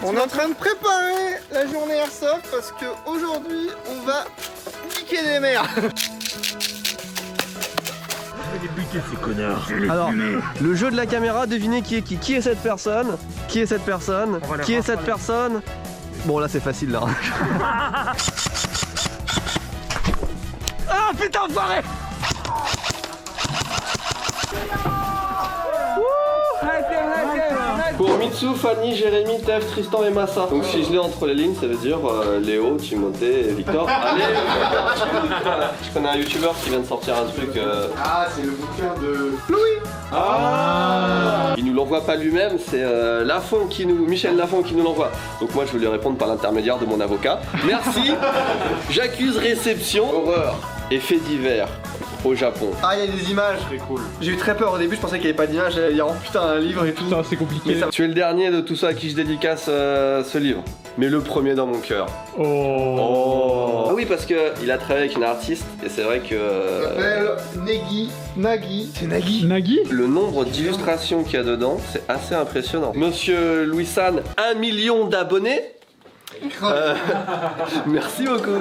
On est en train de préparer la journée Airsoft parce que aujourd'hui on va niquer des mères. Alors, le jeu de la caméra, devinez qui est qui. Qui est cette personne? Qui est cette personne? Qui est cette personne? Bon là c'est facile là. Ah putain enfoiré! Pour Mitsu, Fanny, Jérémy, Tev, Tristan et Massa. Donc si je l'ai entre les lignes, ça veut dire Léo, Timothée et Victor. Allez, je connais un youtubeur qui vient de sortir un truc. Ah, c'est le bouquin de Louis. Ah. Il nous l'envoie pas lui-même, c'est Michel Lafont qui nous l'envoie. Donc moi je vais lui répondre par l'intermédiaire de mon avocat. Merci. J'accuse réception, horreur et faits divers. Au Japon. Ah, il y a des images. Très cool. J'ai eu très peur au début, je pensais qu'il n'y avait pas d'images. J'allais dire, oh putain, un livre et tout. Putain, c'est compliqué. Tu es le dernier de tous ceux à qui je dédicace ce livre. Mais le premier dans mon cœur. Oh. Ah oui, parce qu'il a travaillé avec une artiste et c'est vrai que. Ça s'appelle Nagui. C'est Nagui. Nagui. Le nombre d'illustrations qu'il y a dedans, c'est assez impressionnant. Monsieur Louis San, 1 million d'abonnés. Merci beaucoup.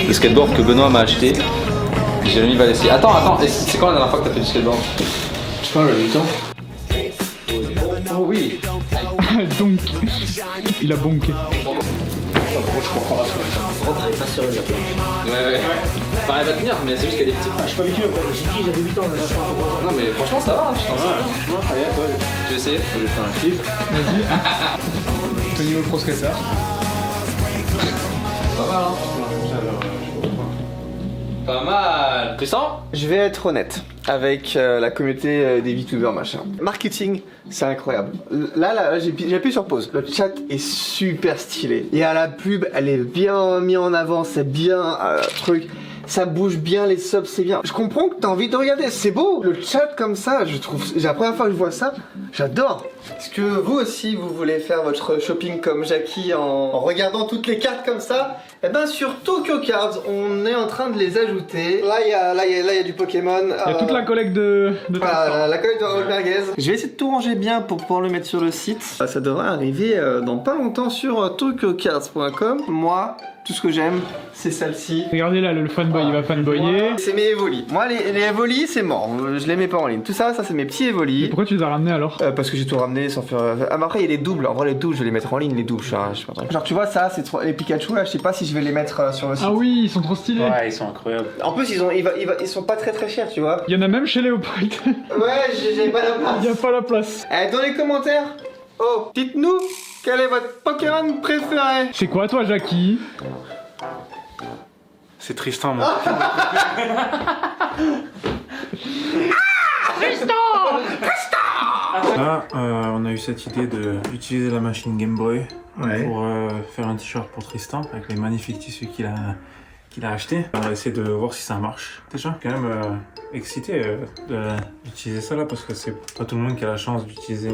Le skateboard que Benoît m'a acheté, Jérémy va laisser. Attends, c'est quand la dernière fois que t'as fait du skateboard? Je sais pas, le 8 ans. Oh oui. Donc, il a bonké. Ouais. Enfin, elle va tenir, mais c'est juste qu'elle est petite. Je suis pas habitué, j'ai dit j'avais 8 ans. Non, mais franchement, ça va, putain. Je vais essayer. Je vais faire un clip. Vas-y. Ton niveau pro skater. Pas mal, hein. Pas mal. Tristan? Je vais être honnête avec la communauté des VTubers machin. Marketing, c'est incroyable. Là j'appuie sur pause. Le chat est super stylé. Il y a la pub, elle est bien mise en avant, c'est bien truc. Ça bouge bien, les subs, c'est bien. Je comprends que t'as envie de regarder, c'est beau. Le chat comme ça, je trouve, c'est la première fois que je vois ça, j'adore. Est-ce que vous aussi, vous voulez faire votre shopping comme Jackie en regardant toutes les cartes comme ça? Eh ben sur Tokyo Cards, on est en train de les ajouter. Là, il y a du Pokémon. Il y a toute la collecte de Voilà, la collecte de Raoul Merguez. Je vais essayer de tout ranger bien pour pouvoir le mettre sur le site. Ça devrait arriver dans pas longtemps sur tokyocards.com. Moi, tout ce que j'aime, c'est celle-ci. Regardez là, le fanboy, il va fanboyer. C'est mes Evoli. Moi, les Evoli, c'est mort. Je les mets pas en ligne. Tout ça, c'est mes petits Evoli. Et pourquoi tu les as ramenés alors? Parce que j'ai tout ramené sans faire. Ah, mais après, il y a les doubles. En vrai, les doubles, je vais les mettre en ligne, les doubles. Je sais pas. Genre, tu vois, ça, c'est les Pikachu là. Je sais pas si je vais les mettre sur le site. Ah oui, ils sont trop stylés. Ouais, ils sont incroyables. En plus, ils sont pas très chers, tu vois. Il y en a même chez Léopold. Ouais, j'ai pas la place. Il y a pas la place. Dans les commentaires, dites-nous quel est votre Pokémon préféré. C'est quoi toi, Jackie? C'est Tristan, moi. Là, on a eu cette idée d'utiliser la machine Game Boy pour faire un t-shirt pour Tristan avec les magnifiques tissus qu'il a acheté. On va essayer de voir si ça marche. Déjà, quand même excité d'utiliser ça là parce que c'est pas tout le monde qui a la chance d'utiliser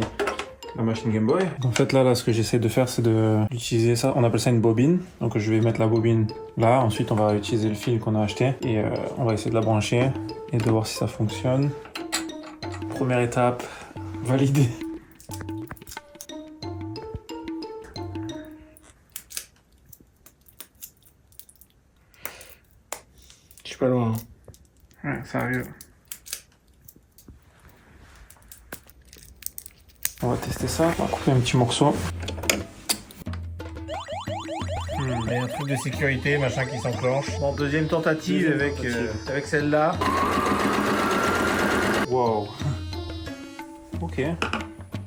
la machine Game Boy. En fait là ce que j'essaie de faire c'est d'utiliser ça, on appelle ça une bobine. Donc je vais mettre la bobine là, ensuite on va utiliser le fil qu'on a acheté et on va essayer de la brancher et de voir si ça fonctionne. Première étape, validée. Je suis pas loin. Ouais, ça arrive. On va tester ça, on va couper un petit morceau. Il y a un truc de sécurité, machin qui s'enclenche. Bon, deuxième tentative avec celle-là. Wow. Ok.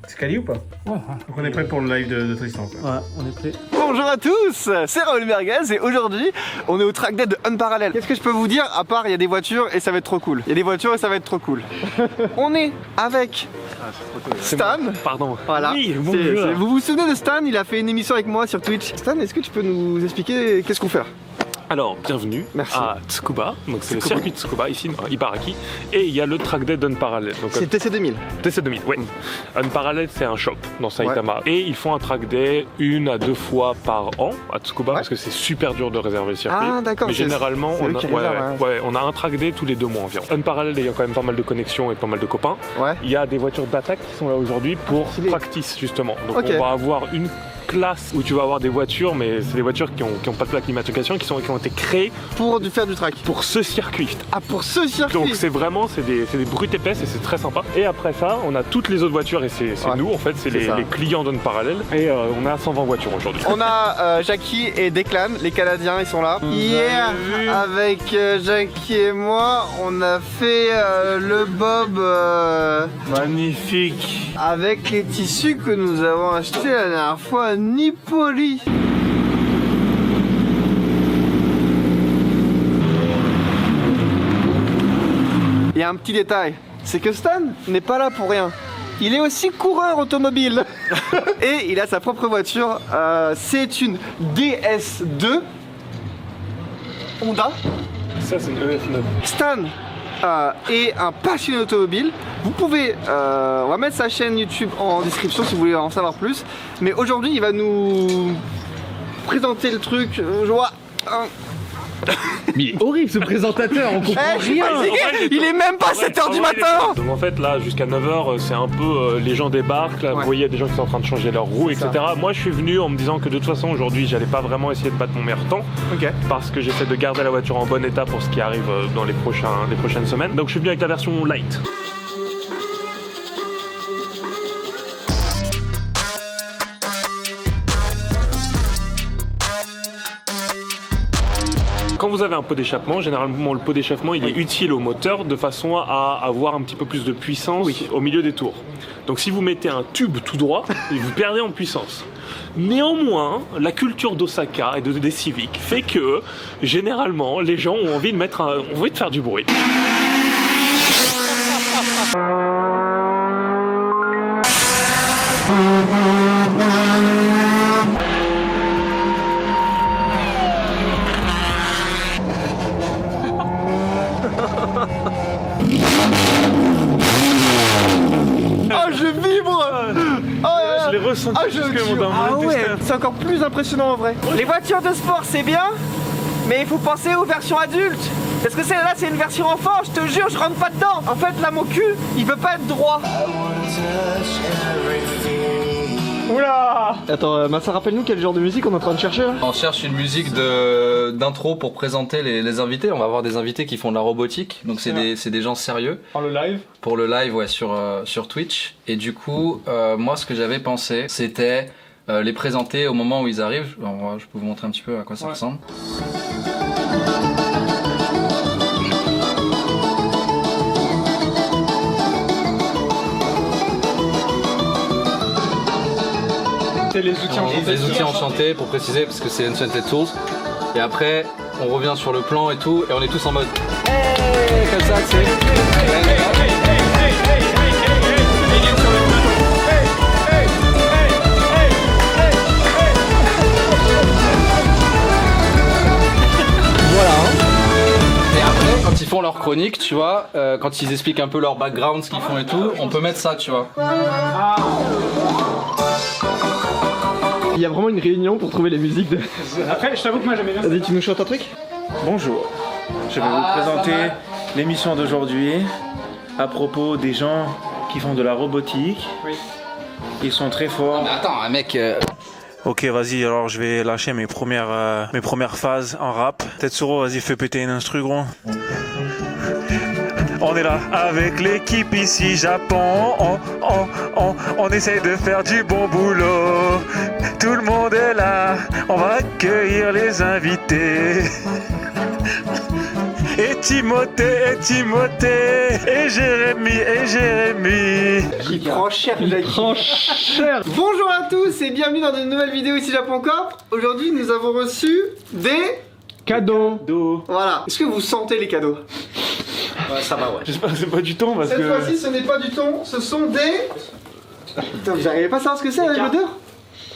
C'est quali ou pas? Ouais. Donc on est prêt pour le live de Tristan quoi. Ouais, on est prêt. Bonjour à tous, c'est Raoul Merguez et aujourd'hui on est au track day de Unparallel. Qu'est-ce que je peux vous dire à part il y a des voitures et ça va être trop cool. Il y a des voitures et ça va être trop cool. On est avec Stan. Pardon. Voilà. Oui, bonjour. Vous vous souvenez de Stan? Il a fait une émission avec moi sur Twitch. Stan, est-ce que tu peux nous expliquer qu'est-ce qu'on fait? Alors, bienvenue Merci. à Tsukuba. Donc, c'est le circuit de Tsukuba, ici, à Ibaraki. Et il y a le track day d'Unparallel. Donc, C'est TC2000. TC2000, oui. Unparallel, c'est un shop dans Saitama. Et ils font un track day 1 à 2 fois par an à Tsukuba parce que c'est super dur de réserver le circuit. Ah, d'accord. Mais généralement, c'est eux qui réservent, on a un track day tous les 2 mois environ. Unparallel, il y a quand même pas mal de connexions et pas mal de copains. Ouais. Il y a des voitures d'attaque qui sont là aujourd'hui pour Stylé. practice, justement. Donc, Ok. on va avoir une classe où tu vas avoir des voitures, mais c'est des voitures qui ont pas de plaque d'immatriculation, qui ont été créées Pour faire du track. pour ce circuit. Ah, pour ce circuit. Donc c'est des brutes épaisses et c'est très sympa. Et après ça, on a toutes les autres voitures et c'est nous en fait, c'est les clients d'Unparallel. Et on a 120 voitures aujourd'hui. On a Jackie et Declan, les Canadiens, ils sont là. Hier, avec Jackie et moi, on a fait le bob Magnifique. avec les tissus que nous avons achetés la dernière fois à Nipoli. Il y a un petit détail, c'est que Stan n'est pas là pour rien. Il est aussi coureur automobile et il a sa propre voiture. C'est une DS2 Honda. Ça c'est une EF9. Stan est un passionné automobile. Vous pouvez, on va mettre sa chaîne YouTube en description si vous voulez en savoir plus. Mais aujourd'hui, il va nous présenter le truc. Je vois. Mais il est horrible ce présentateur, on comprend rien. Il est même pas 7h du matin. Donc en fait là jusqu'à 9h c'est un peu les gens débarquent, là, vous voyez il y a des gens qui sont en train de changer leurs roues, etc. Moi je suis venu en me disant que de toute façon aujourd'hui j'allais pas vraiment essayer de battre mon meilleur temps. Ok. Parce que j'essaie de garder la voiture en bon état pour ce qui arrive dans les prochaines semaines. Donc je suis venu avec la version light. Quand vous avez un pot d'échappement, généralement le pot d'échappement il est utile au moteur de façon à avoir un petit peu plus de puissance au milieu des tours. Donc si vous mettez un tube tout droit, vous perdez en puissance. Néanmoins, la culture d'Osaka et des Civics fait que généralement les gens ont envie de faire du bruit. Oh, je vibre. Je l'ai ressenti C'est encore plus impressionnant en vrai. Les voitures de sport c'est bien, mais il faut penser aux versions adultes. Parce que là c'est une version enfant, je te jure, je rentre pas dedans. En fait là mon cul, il peut pas être droit. Oula. Attends, ça rappelle-nous quel genre de musique on est en train de chercher là? On cherche une musique d'intro pour présenter les invités. On va avoir des invités qui font de la robotique, donc c'est des gens sérieux. Pour le live. Pour le live, ouais, sur Twitch. Et du coup, moi, ce que j'avais pensé, c'était les présenter au moment où ils arrivent. Alors, je peux vous montrer un petit peu à quoi ça ressemble. Les outils enchantés. Les outils enchantés pour préciser parce que c'est Enchanted Tools. Et après on revient sur le plan et tout et on est tous en mode hey, comme ça c'est. Voilà. Et après quand ils font leur chronique, tu vois, quand ils expliquent un peu leur background, ce qu'ils font et tout, on peut mettre ça, tu vois. Il y a vraiment une réunion pour trouver les musiques de... Après, je t'avoue que moi j'aimais bien. Vas-y, tu nous chantes un truc? Bonjour. Je vais vous présenter l'émission d'aujourd'hui à propos des gens qui font de la robotique. Oui. Ils sont très forts. Attends, mec. Ok, vas-y, alors je vais lâcher mes premières phases en rap. Tetsuro, vas-y, fais péter une instru, gros. On est là avec l'équipe ici Japon, on essaye de faire du bon boulot. Tout le monde est là, on va accueillir les invités. Et Timothée, et Jérémy. Il prend cher, Bonjour à tous et bienvenue dans une nouvelle vidéo ici Japon Corp. Aujourd'hui nous avons reçu des Cadeau. Voilà. Est-ce que vous sentez les cadeaux? Ouais, ça va, ouais. J'espère que c'est pas du thon parce Cette que... fois-ci ce n'est pas du thon, ce sont des... Putain, vous n'arrivez pas à savoir ce que c'est avec l'odeur?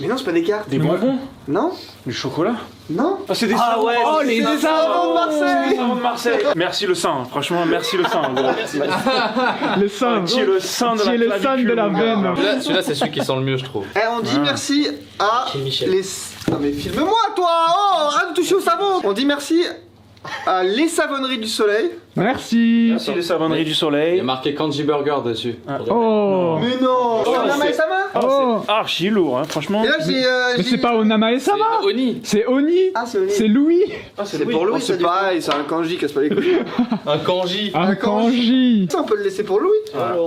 Mais non, c'est pas des cartes. Des bonbons? Non? Du chocolat? Non? C'est des Ah ouais, oh, les savons de Marseille! les savons de Marseille. Merci le sang, franchement, merci le sang. Gros. Le sang. Tu es le sang de Tu es le sang de la veine. Celui-là, c'est celui qui sent le mieux, je trouve. Eh, on dit merci à les... Non mais filme-moi toi! Oh, arrête de toucher au savon! On dit merci à les savonneries du soleil. Merci. Merci les savonneries du Il y soleil. a marqué Kanji Burger dessus. Oh. Mais non! Oh, Onama-e-sama? Oh. C'est archi lourd, hein, franchement. Et là j'ai... Mais c'est pas Onama-e-sama. Oni. C'est Oni. Ah, c'est Oni. C'est Louis. C'est pour Louis, c'est pareil, c'est un kanji, casse pas les couilles. Un kanji. Un kanji. Ça, on peut le laisser pour Louis.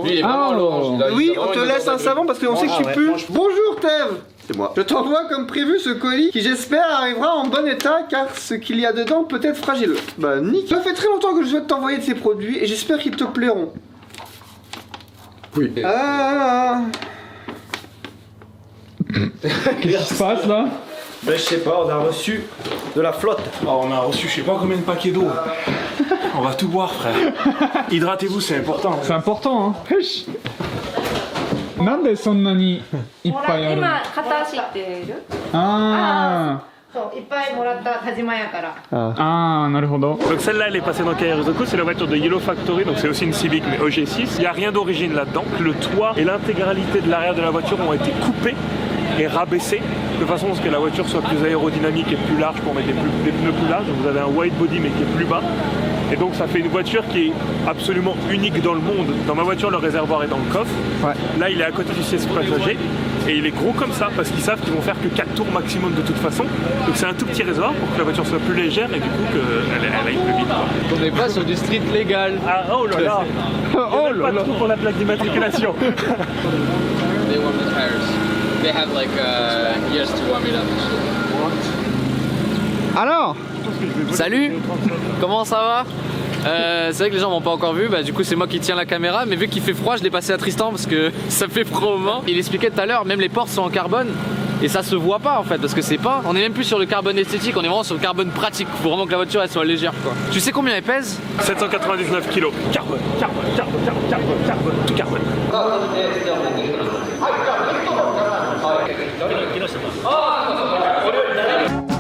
Lui, il est vraiment Ah. l'orange. Oui, on te laisse un savon parce qu'on sait que tu pues. Bonjour Tev. C'est moi. Je t'envoie comme prévu ce colis qui j'espère arrivera en bon état car ce qu'il y a dedans peut être fragile. Bah nickel. Ça fait très longtemps que je souhaite t'envoyer de ces produits et j'espère qu'ils te plairont. Oui. Qu'est-ce qui se passe là? Ben, je sais pas, on a reçu de la flotte. Oh, on a reçu je sais pas combien de paquets d'eau. On va tout boire, frère. Hydratez-vous, c'est important. C'est important, hein. Wesh. なんでそんなにいっもらぱいあるの？今片知ってる？あそういっぱいもらった田島屋から。あ、ああ、なるほど。 Donc celle-là, elle est passée dans Kairizoko, c'est la voiture de Yellow Factory, donc c'est aussi une Civic mais OG6. Il n'y a rien d'origine là-dedans. Le toit et l'intégralité de l'arrière de la voiture ont été coupés et rabaissés de façon à ce que la voiture soit plus aérodynamique et plus large pour mettre des pneus plus larges. Donc vous avez un wide body mais qui est plus bas. Et donc ça fait une voiture qui est absolument unique dans le monde. Dans ma voiture, le réservoir est dans le coffre. Ouais. Là, il est à côté du siège passager. Et il est gros comme ça parce qu'ils savent qu'ils vont faire que 4 tours maximum de toute façon. Donc c'est un tout petit réservoir pour que la voiture soit plus légère et du coup qu'elle aille plus vite. Quoi. On n'est pas sur du street légal. Ah oh là là. Oh là Pas là. tout pour la plaque d'immatriculation. They warm the tires. They have like years to warm it up. Alors, Salut. Comment ça va? C'est vrai que les gens m'ont pas encore vu, bah du coup c'est moi qui tiens la caméra, mais vu qu'il fait froid je l'ai passé à Tristan parce que ça fait froid au moment. Il expliquait tout à l'heure, même les portes sont en carbone et ça se voit pas en fait parce que c'est pas, on est même plus sur le carbone esthétique, on est vraiment sur le carbone pratique. Faut vraiment que la voiture elle soit légère quoi. Tu sais combien elle pèse? 799 kilos. Carbone, carbone, carbone, carbone, carbone, tout carbone.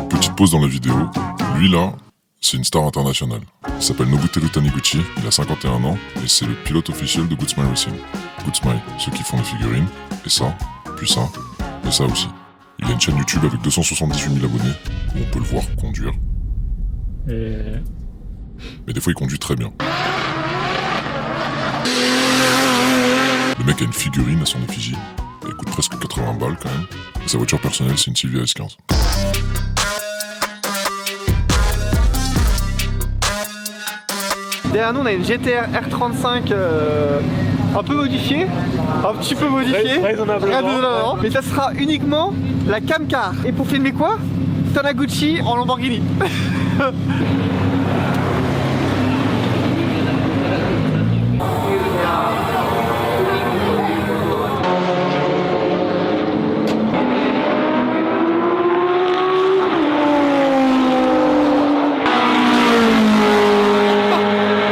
Petite pause dans la vidéo. Lui là, c'est une star internationale. Il s'appelle Nobuteru Taniguchi, il a 51 ans et c'est le pilote officiel de Goodsmile Racing. Goodsmile, ceux qui font les figurines, et ça, puis ça, et ça aussi. Il a une chaîne YouTube avec 278 000 abonnés où on peut le voir conduire. Mais des fois il conduit très bien. Le mec a une figurine à son effigie, elle coûte presque 80 balles quand même. Et sa voiture personnelle c'est une Silvia S15. Derrière nous on a une GTR R35 un peu modifiée, un petit peu modifiée, Raisonnablement. mais ça sera uniquement la Camcar. Et pour filmer quoi? Taniguchi en Lamborghini.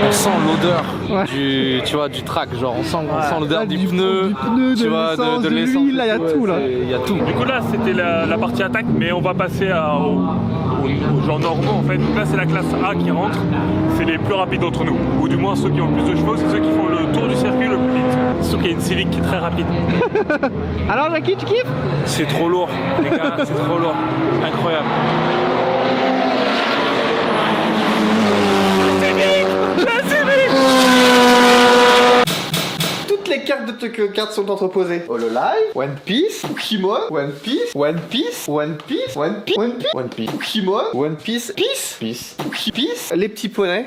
On sent l'odeur du, tu vois, du track, genre on sent l'odeur du pneu, tu vois, de l'essence. l'huile, là, il y a tout là. Il y a tout. Du coup là c'était la partie attaque, mais on va passer aux gens normaux en fait. Donc là c'est la classe A qui rentre, c'est les plus rapides d'entre nous. Ou du moins ceux qui ont le plus de chevaux, c'est ceux qui font le tour du circuit le plus vite. Sauf qu'il y a une Civic qui est très rapide. Alors Jackie, tu kiffes? C'est trop lourd, les gars, c'est trop lourd. Incroyable. Toutes les cartes de Tokyo Kart sont entreposées. Hololive, One Piece, Pokemon, One Piece, One Piece, One Piece, One Piece, One Piece, One Piece, Pokemon, One Piece, Piece, Piece, les petits poneys.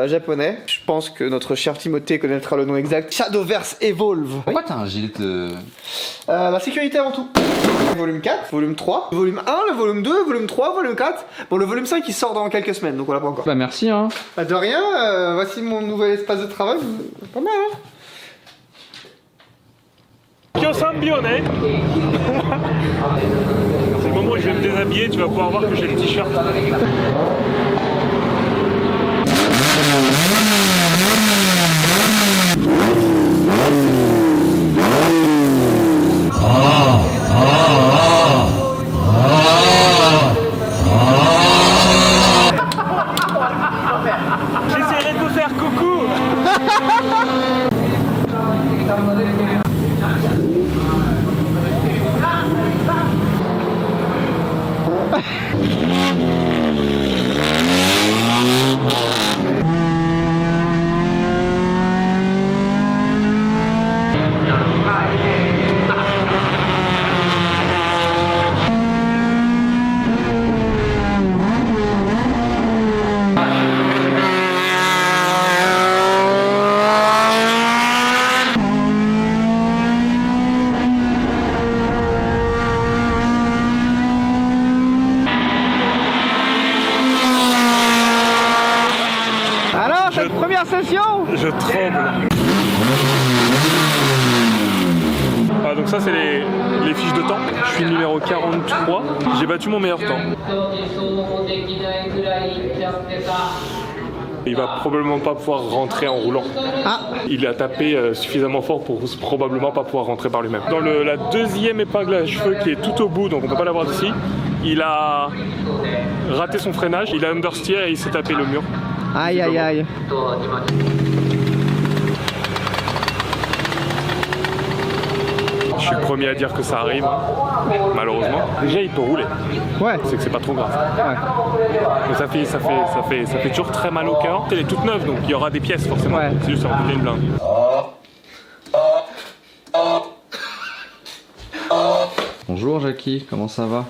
Japonais. Je pense que notre cher Timothée connaîtra le nom exact. Shadowverse Evolve. Pourquoi t'as un gilet de... La sécurité avant tout. Volume 4, volume 3, volume 1, le volume 2, volume 3, volume 4. Bon, le volume 5 il sort dans quelques semaines, donc on l'a pas encore. Bah merci hein. Bah de rien, voici mon nouvel espace de travail. Pas mal hein. Kyosambione. C'est le moment où je vais me déshabiller, tu vas pouvoir voir que j'ai le t-shirt. Ah Première session. Je tremble. Ah, donc ça c'est les fiches de temps. Je suis numéro 43. J'ai battu mon meilleur temps. Il va probablement pas pouvoir rentrer en roulant. Il a tapé suffisamment fort pour probablement pas pouvoir rentrer par lui-même. Dans la deuxième épingle à cheveux qui est tout au bout, donc on peut pas l'avoir d'ici, il a raté son freinage, il a understeer et il s'est tapé le mur. Aïe aïe aïe. Je suis le premier à dire que ça arrive, malheureusement. Déjà il peut rouler. Ouais. C'est que c'est pas trop grave. Ouais. Mais ça fait toujours très mal au cœur. Elle est toute neuve donc il y aura des pièces forcément. Ouais. C'est juste ça va une blinde. Bonjour Jackie, comment ça va?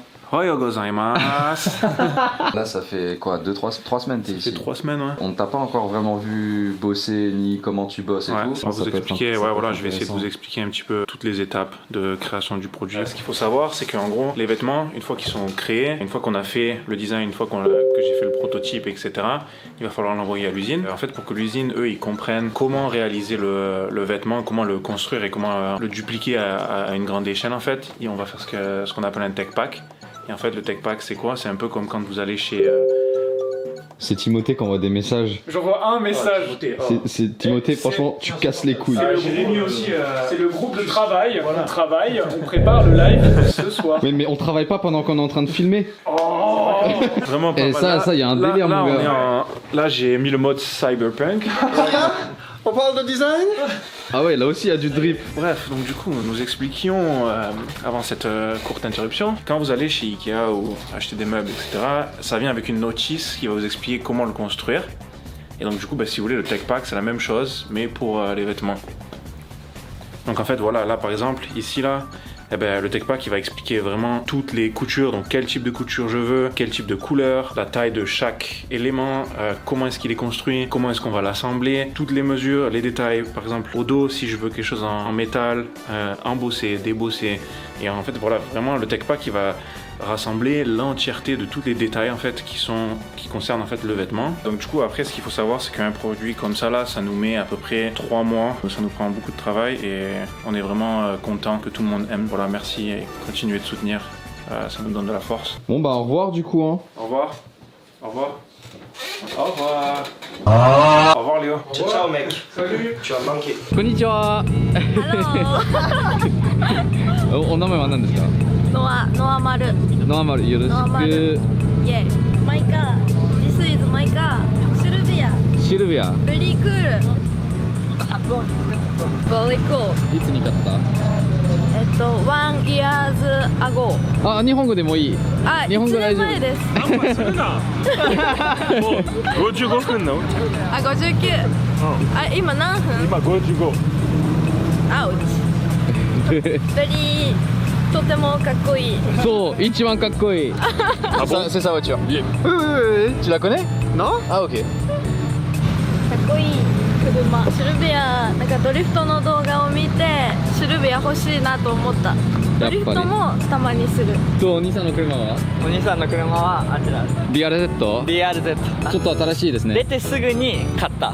Là ça fait quoi, 3 semaines t'es ici? Ça fait 3 semaines, ouais. On ne t'a pas encore vraiment vu bosser ni comment tu bosses et tout. Ça vous expliquer, je vais essayer de vous expliquer un petit peu toutes les étapes de création du produit. Ce qu'il faut savoir, c'est qu'en gros, les vêtements, une fois qu'ils sont créés, une fois qu'on a fait le design, une fois que j'ai fait le prototype, etc., il va falloir l'envoyer à l'usine. En fait, pour que l'usine, eux, ils comprennent comment réaliser le vêtement, comment le construire et comment le dupliquer à une grande échelle, en fait, et on va faire ce qu'on appelle un tech pack. Et en fait, le tech pack, c'est quoi? C'est un peu comme quand vous allez chez... C'est Timothée qui envoie des messages. J'envoie un message. C'est Timothée, franchement, tu casses les couilles. Jérémy aussi. C'est le groupe de travail. Voilà. On travaille, on prépare le live ce soir. Mais on travaille pas pendant qu'on est en train de filmer. Vraiment pas Et mal. ça, il y a un délire, mon gars. Là, j'ai mis le mode cyberpunk. On parle de design. Ah ouais, là aussi il y a du drip. Bref, donc du coup, nous expliquions avant cette courte interruption, quand vous allez chez Ikea ou acheter des meubles, etc., ça vient avec une notice qui va vous expliquer comment le construire. Et donc du coup, si vous voulez, le tech pack, c'est la même chose, mais pour les vêtements. Donc en fait, voilà, là par exemple, ici, là, le tech pack il va expliquer vraiment toutes les coutures, donc quel type de couture je veux, quel type de couleur, la taille de chaque élément, comment est-ce qu'il est construit, comment est-ce qu'on va l'assembler, toutes les mesures, les détails, par exemple au dos si je veux quelque chose en métal, embossé, débossé, et en fait voilà, vraiment le tech pack il va rassembler l'entièreté de tous les détails en fait qui concernent en fait le vêtement. Donc du coup après ce qu'il faut savoir c'est qu'un produit comme ça là ça nous met à peu près 3 mois, ça nous prend beaucoup de travail et on est vraiment content que tout le monde aime. Voilà, merci et continuez de soutenir, ça nous donne de la force. Bon au revoir du coup hein. Au revoir. Au revoir. Au revoir. Au revoir Léo. Ciao ciao mec. Salut. Tu vas manquer. Konnichiwa.お名前は何ですか？ノアマル。ノアマルよろしく。イエイ。マイカー。This is マイカー。シルビア。シルビア。Very cool. Very cool. いつに買った？ 1 years ago. あ、日本語でもいい。あ、日本語大丈夫。1年前です。何枚するな。もう55分の？あ、59。あ、今何分？今55。アウチ。Very とてもかっこいい。そう、一番かっこいい。C'est sa voiture. Oui, oui, oui. Tu la connais? Non? Ah ok. かっこいい車。シルビア、なんかドリフトの動画を見てシルビア欲しいなと思った。ドリフトもたまにする。とお兄さんの車は？お兄さんの車はあちら。DRZ？ DRZ。ちょっと新しいですね。出てすぐに買った。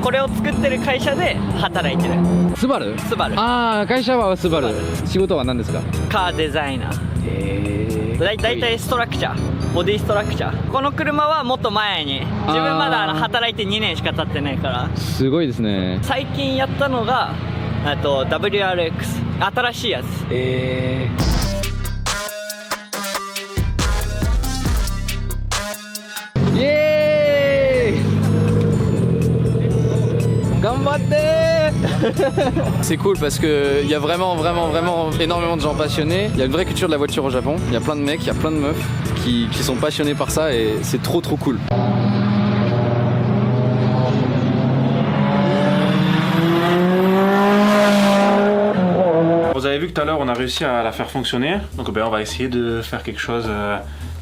これを作ってる会社で働いてる。スバル？スバル。ああ、会社はスバル。仕事は何ですか？カーデザイナー。だいたいストラクチャー、ボディストラクチャー。この車はもっと前に、自分まだ働いて2年しか経ってないから。すごいですね。最近やったのがWRX、新しいやつ。イエーイ頑張って C'est cool parce que il y a vraiment énormément de gens passionnés. Il y a une vraie culture de la voiture au Japon. Il y a plein de mecs, il y a plein de meufs qui sont passionnés par ça et c'est trop cool. Vous avez vu que tout à l'heure on a réussi à la faire fonctionner. Donc on va essayer de faire quelque chose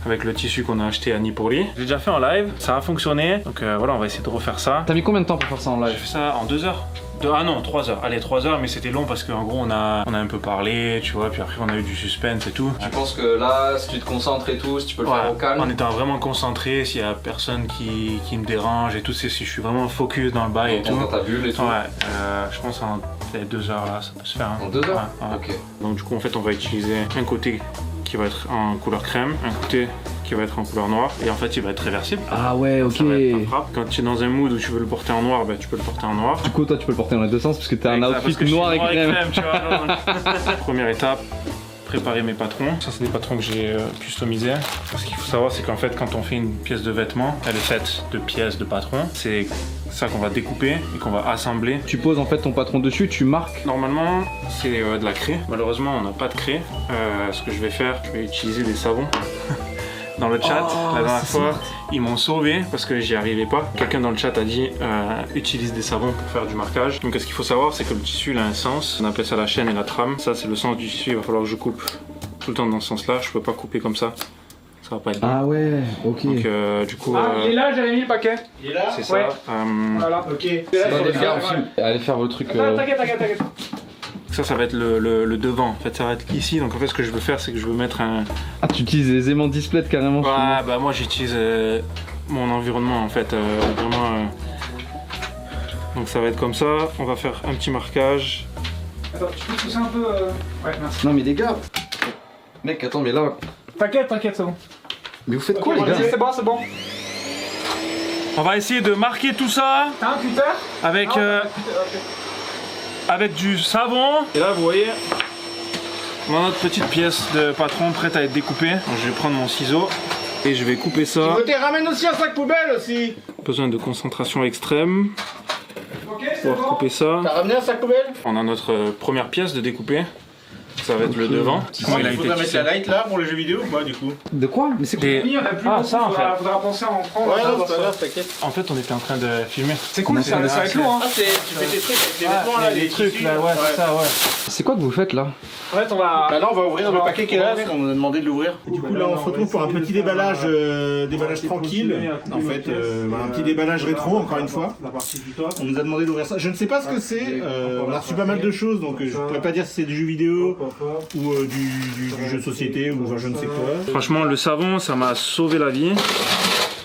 avec le tissu qu'on a acheté à Nipoli. J'ai déjà fait en live, ça a fonctionné. Donc voilà, on va essayer de refaire ça. T'as mis combien de temps pour faire ça en live? J'ai fait ça en 2 heures. Ah non, 3 heures. Allez, 3 heures, mais c'était long parce qu'en gros on a un peu parlé, tu vois, puis après on a eu du suspense et tout. Tu penses que là, si tu te concentres et tout, si tu peux le faire au calme? En étant vraiment concentré, s'il y a personne qui me dérange et tout, si je suis vraiment focus dans le bail et tout. Dans ta bulle et tout? Ouais, je pense en 2 heures là, ça peut se faire. Hein. En 2 heures? Ouais. Ok. Donc du coup en fait on va utiliser un côté qui va être en couleur crème, un côté qui va être en couleur noire et en fait il va être réversible. Ah ouais, ok. Ça va être un frappe. Quand tu es dans un mood où tu veux le porter en noir, tu peux le porter en noir. Du coup toi tu peux le porter dans les deux sens parce que t'as un outfit noir et crème. Tu vois, première étape, préparer mes patrons. Ça c'est des patrons que j'ai customisés. Ce qu'il faut savoir c'est qu'en fait quand on fait une pièce de vêtement, elle est faite de pièces de patrons. C'est ça qu'on va découper et qu'on va assembler. Tu poses en fait ton patron dessus, tu marques. Normalement c'est de la craie. Malheureusement on n'a pas de craie. Ce que je vais faire, je vais utiliser des savons. Dans le chat, la dernière fois, ils m'ont sauvé parce que j'y arrivais pas. Quelqu'un dans le chat a dit utilise des savons pour faire du marquage. Donc ce qu'il faut savoir, c'est que le tissu il a un sens. On appelle ça la chaîne et la trame. Ça c'est le sens du tissu, il va falloir que je coupe tout le temps dans ce sens-là. Je peux pas couper comme ça. Ça va pas être bien. Ah ouais, ok. Donc du coup... il est là, j'avais mis le paquet. Il est là? C'est ça. Ouais. Voilà, ok. Bon, les gars, allez faire vos trucs. T'inquiète. Ça va être le devant. En fait, ça va être ici. Donc en fait, ce que je veux faire, c'est que je veux mettre un... Ah, tu utilises les aimants display carrément? Ouais, bah moi j'utilise mon environnement en fait. Vraiment... Donc ça va être comme ça. On va faire un petit marquage. Attends, tu peux pousser un peu Ouais, merci. Non mais les gars. Mec, attends, mais là... T'inquiète, c'est bon. Mais vous faites quoi les gars? C'est bon. On va essayer de marquer tout ça. T'as un cutter? Avec... avec du savon. Et là vous voyez, on a notre petite pièce de patron prête à être découpée. Donc, je vais prendre mon ciseau et je vais couper ça. Ramène aussi un sac poubelle aussi. Besoin de concentration extrême pour couper ça. T'as ramené un sac poubelle? On a notre première pièce de découper. Ça va être le devant. Il faudra mettre la light là pour les jeux vidéo ou pas du coup? De quoi? Mais c'est quoi? Oui, on a plus beaucoup, ça en fait. faudra penser à en prendre. Ouais, non, c'est pas grave, t'inquiète. En fait on était en train de filmer. C'est cool, c'est avec l'eau hein. Ah, tu fais tes trucs avec les vêtements là, les trucs là, ouais, c'est ça, ouais. C'est quoi que vous faites là? En fait, on va. Bah là, on va ouvrir le paquet qui est là, parce qu'on nous a demandé de l'ouvrir. Du coup, là, on se retrouve pour un petit déballage, tranquille. En fait, un petit déballage rétro, encore une fois. On nous a demandé d'ouvrir ça. Je ne sais pas ce que c'est. On a reçu pas mal de choses, donc je pourrais pas dire si c'est du jeu vidéo ou du jeu de société ou je ne sais quoi. Franchement, le savon, ça m'a sauvé la vie.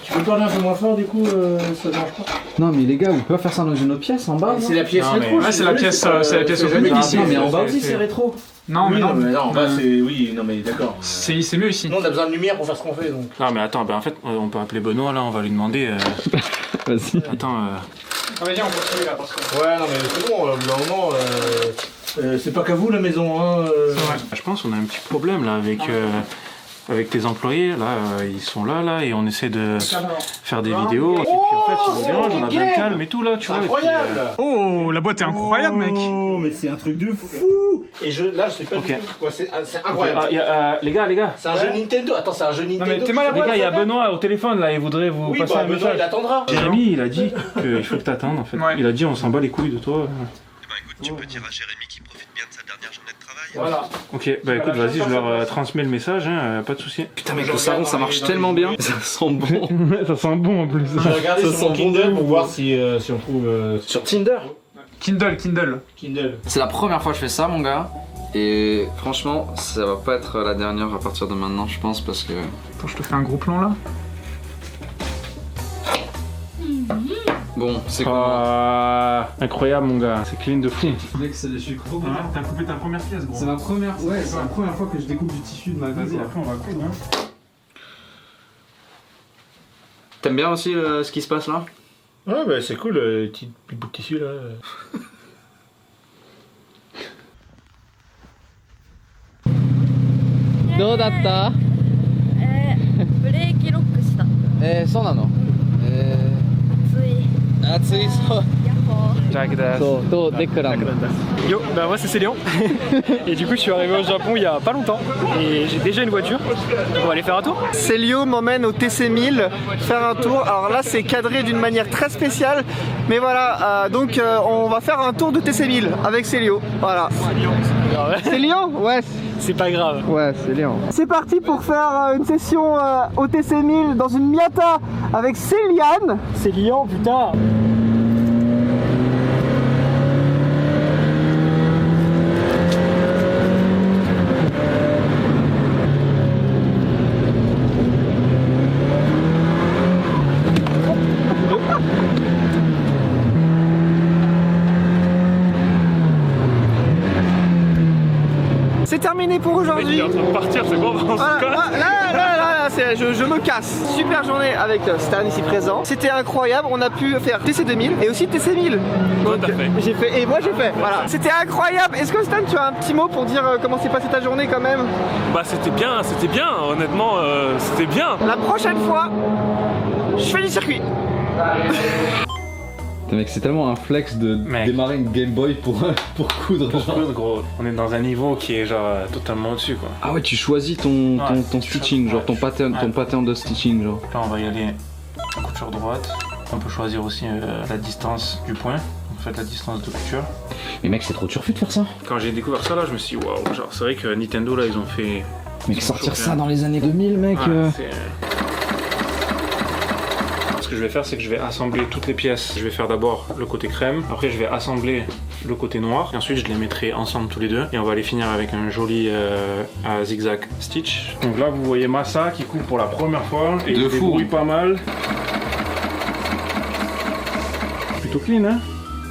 Tu peux parler un peu moins fort, du coup, ça ne marche pas. Non mais les gars, vous pouvez faire ça dans une autre pièce en bas? C'est la pièce rétro. Ouais, c'est la pièce au Non mais en bas aussi c'est rétro. Non, mais non. Non, bah c'est. Oui, non, mais d'accord. C'est mieux ici. Nous, on a besoin de lumière pour faire ce qu'on fait donc. Non mais attends, en fait on peut appeler Benoît là, on va lui demander. Vas-y. Attends. Ah, vas-y, on continue là parce que. Ouais, non, mais c'est bon, normalement. C'est pas qu'à vous la maison, hein. Je pense qu'on a un petit problème là avec les employés, là, ils sont là, et on essaie de faire des vidéos. Et puis en fait, ils nous dérangent, on a besoin de calme et tout là, tu vois. Incroyable! Oh, la boîte est incroyable, mec! Oh, mais c'est un truc de fou! Et là, je sais pas du tout quoi, c'est incroyable. Les gars. C'est un jeu Nintendo. Attends, c'est un jeu Nintendo. mais t'es mal à Les gars, il y a Benoît au téléphone là, il voudrait vous Oui, passer bah, un Benoît, message. il attendra. Jérémy, il a dit qu'il faut que t'attendes en fait. Ouais. Il a dit on s'en bat les couilles de toi. Écoute, tu peux dire à Jérémy qu'il profite bien de sa dernière journée de travail. Voilà. Ok, bah écoute, vas-y, je leur transmets le message, hein, pas de soucis. Putain mec, le savon ça marche tellement bien. Ça sent bon. Ça sent bon en plus. Je vais regarder sur mon Kindle pour voir si on trouve. Sur Tinder. Kindle. C'est la première fois que je fais ça mon gars. Et franchement, ça va pas être la dernière à partir de maintenant je pense parce que... Attends, je te fais un gros plan là. Bon, c'est quoi? Incroyable mon gars, c'est clean de fou. Mec, c'est des sucres. T'as coupé ta première pièce gros. C'est ma première, ouais, c'est la première fois que je découpe du tissu de ma vie. Vas-y, après on va coudre. T'aimes bien aussi ce qui se passe là? Ouais, bah c'est cool, le petit bout de tissu là. Dodatta? ブレーキロックした。そうなの？暑いそう。どうデクラン。 Yo, bah moi c'est Célian et du coup je suis arrivé au Japon il y a pas longtemps et j'ai déjà une voiture. On va aller faire un tour. Célio m'emmène au TC1000 faire un tour. Alors là c'est cadré d'une manière très spéciale, mais voilà, donc on va faire un tour de TC1000 avec Célio. Voilà. grave. C'est Lyon? Ouais. C'est pas grave. Ouais, c'est Lyon. C'est parti pour faire une session OTC 1000 dans une Miata avec Céliane. C'est Lyon, putain. C'est terminé pour aujourd'hui. Il est en train de partir, c'est bon, on se casse. Là, je me casse. Super journée avec Stan ici présent. C'était incroyable. On a pu faire TC 2000 et aussi TC 1000. Donc j'ai fait et moi j'ai fait. Voilà. C'était incroyable. Est-ce que Stan, tu as un petit mot pour dire comment s'est passée ta journée quand même? Bah c'était bien. Honnêtement, c'était bien. La prochaine fois, je fais du circuit. Mec, c'est tellement un flex de démarrer une Game Boy pour coudre. Gros, on est dans un niveau qui est genre totalement au-dessus quoi. Ah ouais, tu choisis ton stitching, genre ton pattern de stitching, genre. Là on va y aller couture droite. On peut choisir aussi la distance du point. En fait la distance de couture. Mais mec, c'est trop turfu de faire ça. Quand j'ai découvert ça là, je me suis dit waouh, genre c'est vrai que Nintendo là ils ont fait. Mec, sortir ça dans les années 2000, mec. Ce que je vais faire, c'est que je vais assembler toutes les pièces. Je vais faire d'abord le côté crème, après je vais assembler le côté noir, et ensuite je les mettrai ensemble tous les deux, et on va les finir avec un joli zigzag stitch. Donc là, vous voyez Massa qui coupe pour la première fois, et il débrouille pas mal. Plutôt clean, hein?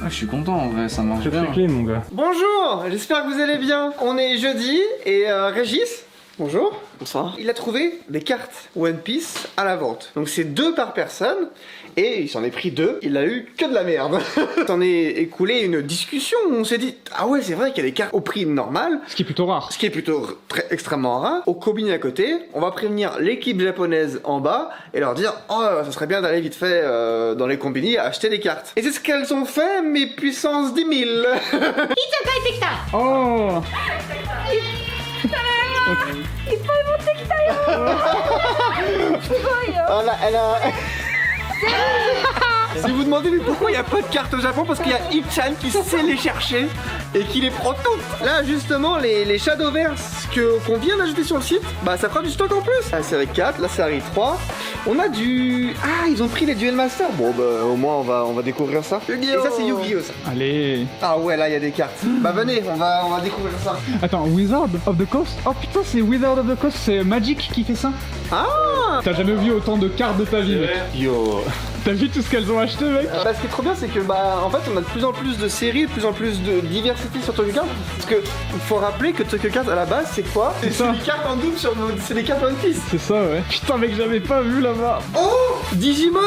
Ah, je suis content en vrai, ça marche bien. bien. Très clean, mon gars. Bonjour, j'espère que vous allez bien. On est jeudi et Régis. Bonjour. Bonsoir. Il a trouvé des cartes One Piece à la vente. Donc c'est 2 par personne et il s'en est pris 2. Il a eu que de la merde. S'en est écoulé une discussion où on s'est dit ah ouais c'est vrai qu'il y a des cartes au prix normal. Ce qui est plutôt rare. Ce qui est plutôt extrêmement rare. Au Kobini à côté, on va prévenir l'équipe japonaise en bas et leur dire oh ça serait bien d'aller vite fait dans les combini acheter des cartes. Et c'est ce qu'elles ont fait mais puissance 10 000. Oh. Elle a... Si vous demandez mais pourquoi il n'y a pas de cartes au Japon, parce qu'il y a Ichan qui sait les chercher et qui les prend toutes. Là justement les Shadowverse qu'on vient d'ajouter sur le site, bah ça fera du stock en plus. La série 4, la série 3, on a du... Ah ils ont pris les Duel Master. Bon bah au moins on va découvrir ça. Et ça c'est Yu-Gi-Oh ça. Allez. Ah ouais là il y a des cartes. Bah venez on va découvrir ça. Attends, Wizard of the Coast. Oh putain c'est Wizard of the Coast, c'est Magic qui fait ça. Ah. T'as jamais vu autant de cartes de ta vie mec. Yo. T'as vu tout ce qu'elles ont acheté mec. Bah ce qui est trop bien c'est que bah en fait on a de plus en plus de séries, de plus en plus de diversité sur Tokyo Card. Parce que faut rappeler que Tokyo Card à la base c'est quoi? C'est des cartes en double c'est des cartes One Piece. C'est ça ouais. Putain mec j'avais pas vu là-bas. Oh Digimon.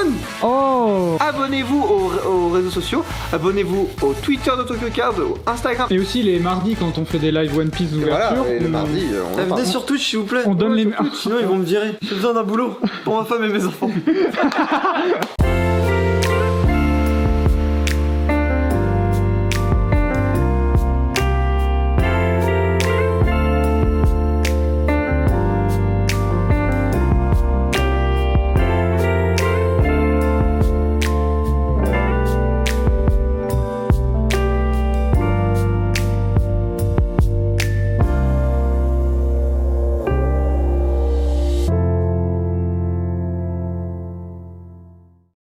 Oh. Abonnez-vous aux réseaux sociaux, abonnez-vous au Twitter de Tokyo Card, au Instagram. Et aussi les mardis quand on fait des live One Piece ouverture. Voilà, le mardi venez sur Twitch s'il vous plaît. On donne les... Sinon ils vont me virer. J'ai besoin d'un boulot pour ma femme et mes enfants.